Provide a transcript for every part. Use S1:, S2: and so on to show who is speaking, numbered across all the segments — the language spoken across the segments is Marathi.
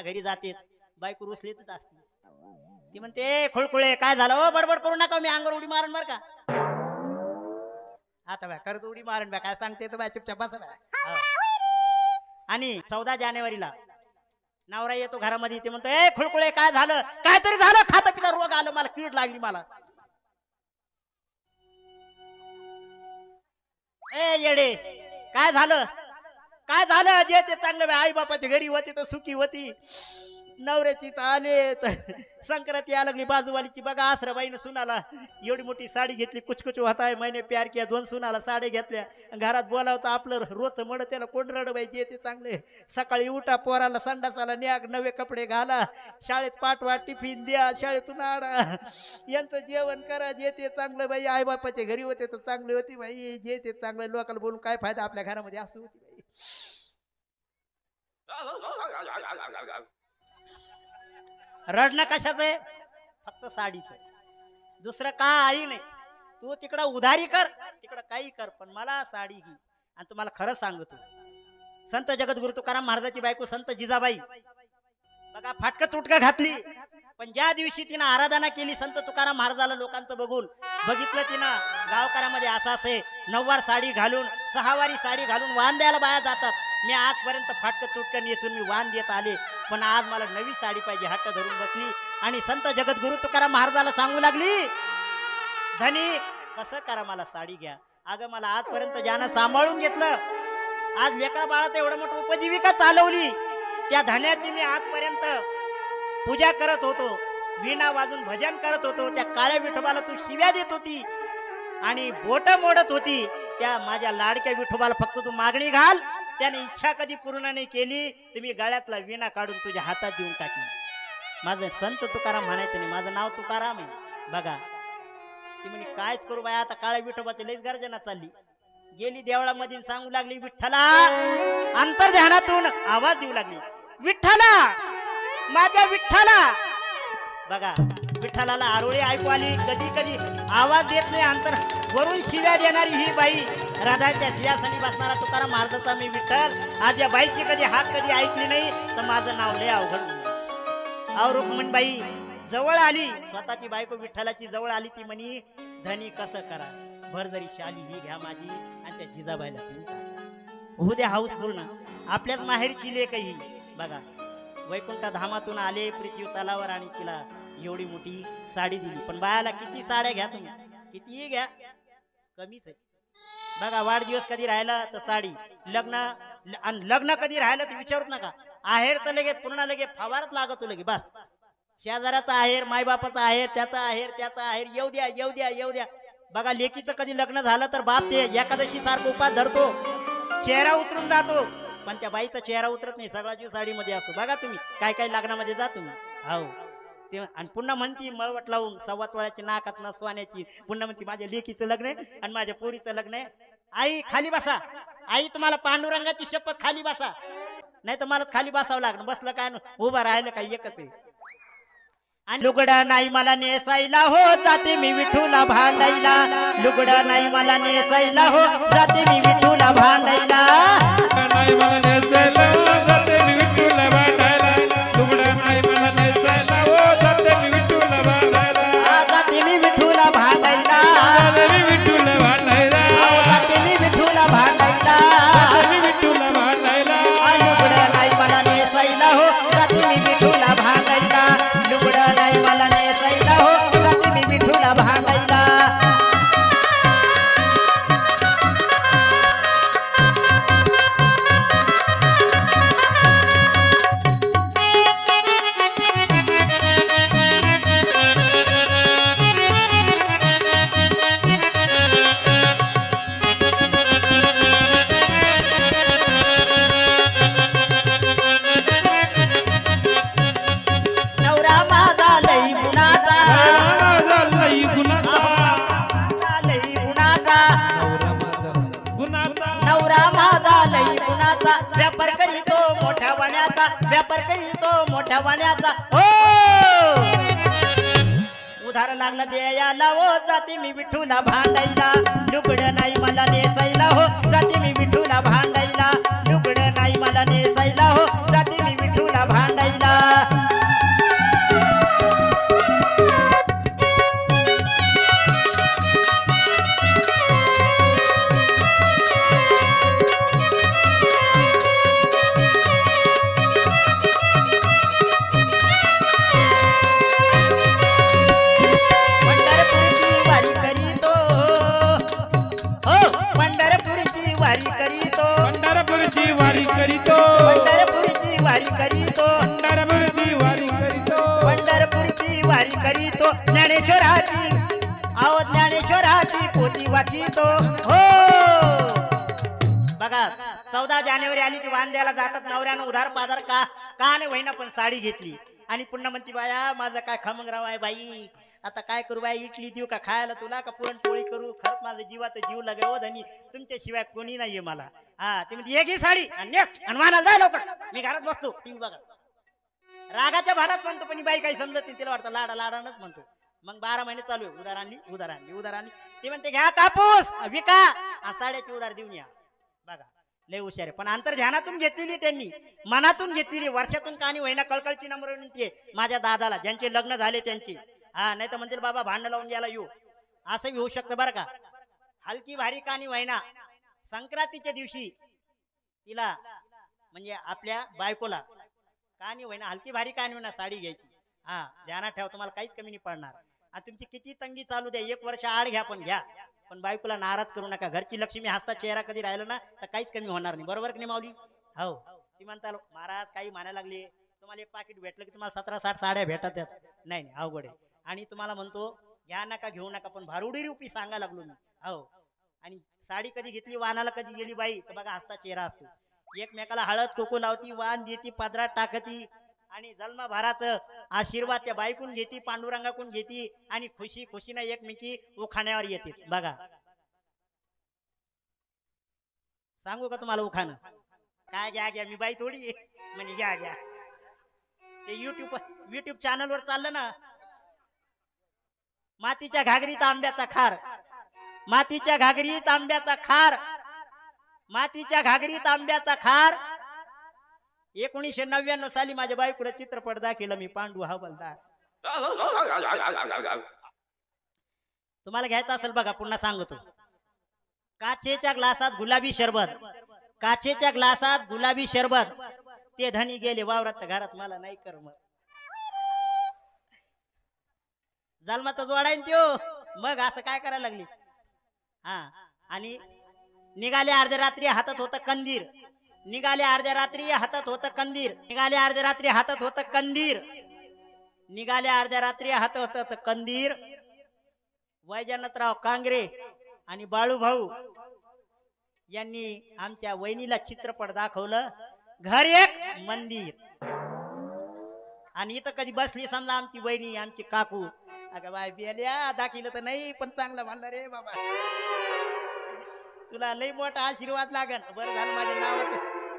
S1: घरी जाते बायको रुसलीतच असते. ती म्हणते खुळखुळे काय झालं हो बडबड करू नका मी अंगावर उडी मारन बर का. आता बाय खरंच उडी मारन बाय काय सांगते तर बाय चुपचाप बसा बाय. आणि 14 जानेवारीला नवरा येतो घरामध्ये. ते म्हणतो ए खुळखुळे काय झालं काहीतरी झालं खाता पिता रोग आलं मला कीड लागली मला. ए येडे काय झालं काय झालं जे ते चांगलं आई बापाच्या घरी होती तर सुखी होती नवऱ्याची तर आले तर संक्रांती या लागली बाजूवालीची बघा आसराबाईनं सुनाला एवढी मोठी साडी घेतली कुचकुच होता है मैंने प्यार किया 2 सुनाला साडी घेतल्या घरात बोलावतं आपलं रोज मड त्याला कोण रडवायचे ते चांगले सकाळी उठा पोराला संडासाला न्या नवे कपडे घाला शाळेत पाठवा टिफिन द्या शाळेतून आणा यांचं जेवण करा जे ते चांगलं बाई आई बापाच्या घरी होते तर चांगली होती बाई जे ते चांगलं लोकांना बोलून काय फायदा आपल्या घरामध्ये असं होती बाई. रडणं कशाचं आहे फक्त साडीचं दुसरं काही नाही. तू तिकडं उधारी कर तिकडं काही कर पण मला साडी घे. आणि तुम्हाला खरं सांगतो संत जगद्गुरु तुकाराम महाराजाची बायको संत जिजाबाई बघा फाटकं तुटकं घातली पण ज्या दिवशी तिनं आराधना केली संत तुकाराम महाराजाला लोकांचं बघून बघितलं तिनं गावकऱ्यामध्ये असं असे 9वार साडी घालून 6वारी साडी घालून वाण द्यायला बाया जातात. मी आजपर्यंत फाटकं तुटकं नेसून मी वाण देत आले पण आज मला नवी साडी पाहिजे हट्ट धरून बसली. आणि संत जगद्गुरु तुकाराम महाराजाला सांगू लागली धनी कसं करा मला साडी घ्या. अगं मला आजपर्यंत ज्यानं सांभाळून घेतलं आज लेकरा बाळाचं एवढं मोठं उपजीविका चालवली त्या धन्याची मी आजपर्यंत पूजा करत होतो वीणा वाजून भजन करत होतो. त्या काळ्या विठोबाला तू शिव्या देत होती आणि बोट मोडत होती त्या माझ्या लाडक्या विठोबाला फक्त तू मागणी घाल त्याने इच्छा कधी पूर्ण नाही केली तुम्ही गळ्यातला वीणा काढून तुझ्या हातात देऊन टाकली. माझं संत तुकाराम म्हणायचं नाही माझं नाव तुकाराम आहे बघा. ती म्हणे कायच करू बाय आता काळ्या विठोबाची लईच गर्जना चालली गेली देवळामध्ये सांगू लागली विठ्ठला अंतर्ध्यानातून आवाज देऊ लागली विठ्ठला माझ्या विठ्ठला. बघा विठ्ठलाला आरोळी ऐकू आली कधी कधी आवाज देत नाही अंतर वरून शिव्या देणारी ही बाई हृदयाच्या सिंहासनी बसणारा तुकाराम महाराजाचा मी विठ्ठल आज या बाईची कधी हाक कधी ऐकली नाही तर माझं नाव लय अवघड. अहो रुक्मिणीबाई जवळ आली स्वतःची बायको विठ्ठलाची जवळ आली ती म्हणी धनी कसं करा भरदरी शाली ही घ्या माझी आणि त्या जिजाबाईला होऊ द्या हाऊस पूर्ण आपल्याच माहेरची लेक ही बघा वैकुंठ धामातून आले पृथ्वी तलावर आणि तिला एवढी मोठी साडी दिली. पण बायाला किती साड्या घ्या तुम्ही कितीही घ्या कमीच आहे बघा. वाढदिवस कधी राहिला तर साडी लग्न कधी राहिलं तर विचारूच नका आहेरचं लगेच पूर्ण लगेच फवारच लागतो लगे बस. शेजाऱ्याचा आहेर मायबापाचा आहेर त्याचा आहेर येऊ द्या येऊ द्या येऊ द्या. बघा लेकीचं कधी लग्न झालं तर बाप ते एकादशी सारखं उपास धरतो चेहरा उतरून जातो पण त्या बाईचा चेहरा उतरत नाही सगळा जीव साडीमध्ये असतो. बघा तुम्ही काय काय लग्नामध्ये जा तुम्ही हो ते आणि पुन्हा म्हणती मळवट लावून 1.25 तोळ्याची नाकात न सोन्याची पुन्हा म्हणती माझ्या लेकीचं लग्न आहे आणि माझ्या पोरीचं लग्न आहे. आई खाली बसा आई तुम्हाला पांडुरंगाची शपथ खाली बसा नाही तर मला खाली बसावं लागणार बसलं काय उभं राहिलं काय एकच आहे. आणि लुगडा नाही मला नेसायला हो जाते मी विठूला भांडायला लुगडा नाही मला नेसायला हो जाते मी विठूला भांडायला
S2: नाही मला नेसायला हो जाते मी विठूला भांडायला लुगडा नाही मला नेसायला हो जाते मी विठूला भांडायला
S1: जाते मी विठूला भांडायला
S2: जाते मी विठूला भांडायला
S1: जाते मी विठूला भांडायला
S2: मी विठूला भांडायला
S1: लुगडा नाही मला नेसायला हो जाते मी विठूला भांडायला लुगडा नाही मला नेसायला हो जाते मी विठूला भांडायला. व्यापार करीतो मोठ्या वाण्याचा व्यापार करीतो मोठ्या वाण्याचा हो उधार लागला द्यायला हो जाते मी विठूला भांडायला लुगडं नाही मला नेसायला हो जाते मी विठूला भांडायला लुगडं नाही मला नेसायला हो जाते मी विठूला भांडायला. वारीला. पंढरपूरची वारी करीतो, हो पंढरपूरची वारी करीतो,
S2: पंढरपूरची वारी करीतो,
S1: पंढरपूरची वारी करीतो,
S2: पंढरपूरची वारी करीतो,
S1: पंढरपूरची वारी करीतो. ज्ञानेश्वराची आहो ज्ञानेश्वराची पोथी वाचितो. हो बघा 14 जानेवारी आली की वांद्याला जातात नवऱ्यानं उधार पाधार का नाही होईना पण साडी घेतली आणि पुन्हा म्हणती बाया माझा काय खमंगराव आहे बाई, आता काय करू बाई, इडली देऊ का खायला तुला का पुरणपोळी करू, खरंच माझं जीवात जीव लगाव धनी तुमच्याशिवाय कोणी नाहीये मला. हा ते म्हणते एक ही साडी आणि नेस आणि मानाला जाय लवकर, मी घरात बसतो टीव्ही बघा. रागाच्या भारात म्हणतो पण ही बाई काही समजत नाही, तिला वाटतं लाडा लाडानच म्हणतो. मग 12 महिने चालू आहे, उधार आणली उधार आणली उधार आणली. ती म्हणते घ्या कापूस विका आणि साड्याची उधार देऊन या. बघा लय हुशार आहे, पण अंतर ध्यानातून घेतलेली त्यांनी, मनातून घेतलेली. वर्षातून कहाणी होईना कळकळची नंबर विनंती आहे माझ्या दादाला ज्यांचे लग्न झाले त्यांची. हा नाही तर म्हणतील बाबा भांडण लावून यायला येऊ, असं बी होऊ शकतं बरं का. हलकी भारी कहाणी होईना संक्रांतीच्या दिवशी तिला म्हणजे आपल्या बायकोला कहाणी होईना हलकी भारी कहाणी होईना साडी घ्यायची. हा ध्यानात ठेवा, तुम्हाला काहीच कमी नाही पडणार. आणि तुमची किती तंगी चालू द्या, 1 वर्ष आड घ्या पण घ्या, पण बायकोला नाराज करू नका. घरची लक्ष्मी हसता चेहरा कधी राहिला ना तर काहीच कमी होणार नाही. बरोबर की नाही माऊली? हो ती म्हणता महाराज काही म्हणायला लागली, तुम्हाला एक पाकिट भेटलं की तुम्हाला 17-60 साड्या भेटत आहेत. नाही नाही अवघड आहे. आणि तुम्हाला म्हणतो घ्या नका घेऊ नका, पण भारुडी रुपी सांगा लागलो मी. हो आणि साडी कधी घेतली वानाला कधी गेली बाई तर बघा हसता चेहरा असतो. एकमेकाला हळद कुकू लावती, वान देती, पदरात टाकती आणि जन्मभरात आशीर्वाद त्या बाईकून घेती, पांडुरंगाकून घेती आणि खुशी खुशीनं एकमेकी उखाण्यावर येते. बघा सांगू का तुम्हाला उखाणं? काय घ्या घ्या, मी बाई थोडी आहे म्हणजे घ्या घ्या. ते युट्यूब चॅनलवर चाललं ना, मातीच्या घागरीत आंब्याचा खार, मातीच्या घागरीत आंब्याचा खार, मातीच्या घागरीत आंब्याचा खार. 1999 साली माझ्या बायकोला चित्रपट दाखवला मी, पांडू हवालदार. तुम्हाला घ्यायचं असेल बघा पुन्हा सांगतो. काचेच्या ग्लासात गुलाबी शरबत, काचेच्या ग्लासात गुलाबी शरबत, ते धनी गेले वावरात घरात मला नाही करमत. जन्माचा जोडायन त्यो मग असं काय करायला लागली. हा आणि निघाले अर्ध्या रात्री हातात होतं कंदीर, निघाले अर्ध्या रात्री हातात होतं कंदीर, निघाले अर्ध्या रात्री हातात होतं कंदीर, निघाले अर्ध्या रात्री हातात होतं कंदीर. वैजनाथराव कांगरे आणि बाळू भाऊ यांनी आमच्या वहिनीला चित्रपट दाखवलं घर एक मंदिर. आणि इथं कधी बसली समजा आमची वहिनी आमची काकू, अगं बाय बिया दाखिलं तर नाही पण चांगलं म्हणलं रे बाबा, तुला लई मोठा आशीर्वाद लागन. बरं झालं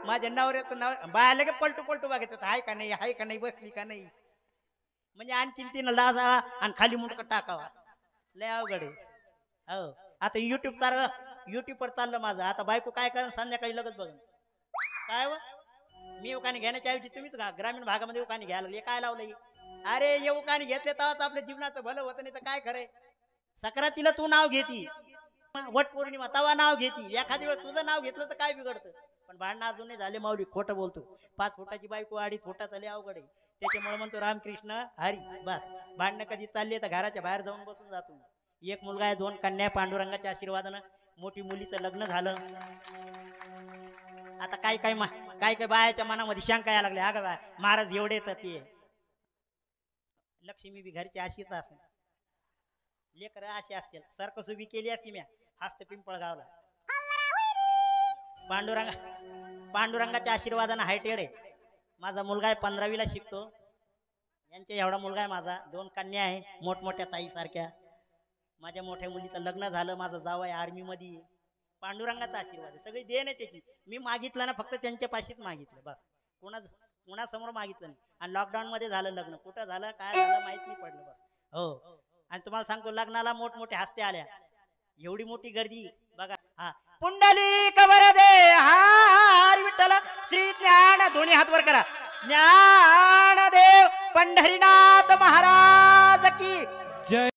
S1: माझ्या नवऱ्याचं नाव बाया लगे पलटू पलटू बघायचं हाय का नाही, हाय का नाही, बसली का नाही, म्हणजे आणखीन तिनं लाजावा आणि खाली मुंडकं टाकावा. लय अवघड आहे. हो आता युट्यूबवर चाललं माझं. आता बायको काय करा संध्याकाळी लगत बघ काय व मी उकाणी घेण्याच्या ऐवजी तुम्हीच ग्रामीण भागामध्ये उकाणी घ्यायला लागले. काय लावलं? अरे ये उकाणी घेतले तेव्हाच आपल्या जीवनाचं भलं होतं, नाही तर काय खरंय. सक्रातीला तू नाव घेती, वट पौर्णिमा तवा नाव घेती, एखादी वेळ तुझं नाव घेतलं तर काय बिघडतं. पण भांडणं अजून नाही झाले माऊली, खोटं बोलतो. 5 फुटाची बायको 2.5 फुटाचा लय अवघड आहे. त्याच्यामुळे म्हणतो रामकृष्ण हरी. बस भांडणं कधी चालली तर घराच्या बाहेर जाऊन बसून जातो. एक मुलगा आहे, 2 कन्या, पांडुरंगाच्या आशीर्वादानं मोठी मुलीचं लग्न झालं. आता काय काय बायाच्या मनामध्ये शंका यायला लागल्या, अगं बाय महाराज एवढे तर ते लक्ष्मी बी घरची अशीच असेल, लेकर अशी असतील. सर्कस उभी केली असती म्या हस्त पिंपळगावला. पांडुरंगाच्या आशीर्वादानं हायटेड आहे. माझा मुलगा आहे 15वीला शिकतो. यांच्या एवढा मुलगा आहे माझा. 2 कन्या आहे मोठमोठ्या ताई सारख्या. माझ्या मोठ्या मुलीचं लग्न झालं. माझा जाव आहे आर्मी मध्ये. पांडुरंगाचा आशीर्वाद आहे, सगळी देण आहे त्याची. मी मागितलं ना फक्त त्यांच्या पाशीच मागितलं, बस कोणासमोर मागितलं नाही. आणि लॉकडाऊन मध्ये झालं लग्न, कुठं झालं काय झालं माहित नाही पडलं. बस हो. आणि तुम्हाला सांगतो लग्नाला मोठमोठे हस्ते आल्या, एवढी मोठी गर्दी बघा. हा पुंडलिक वरदे हार विठ्ठल श्री ज्ञान दोन्ही हात वर करा. ज्ञानदेव पंढरीनाथ महाराज की
S2: जय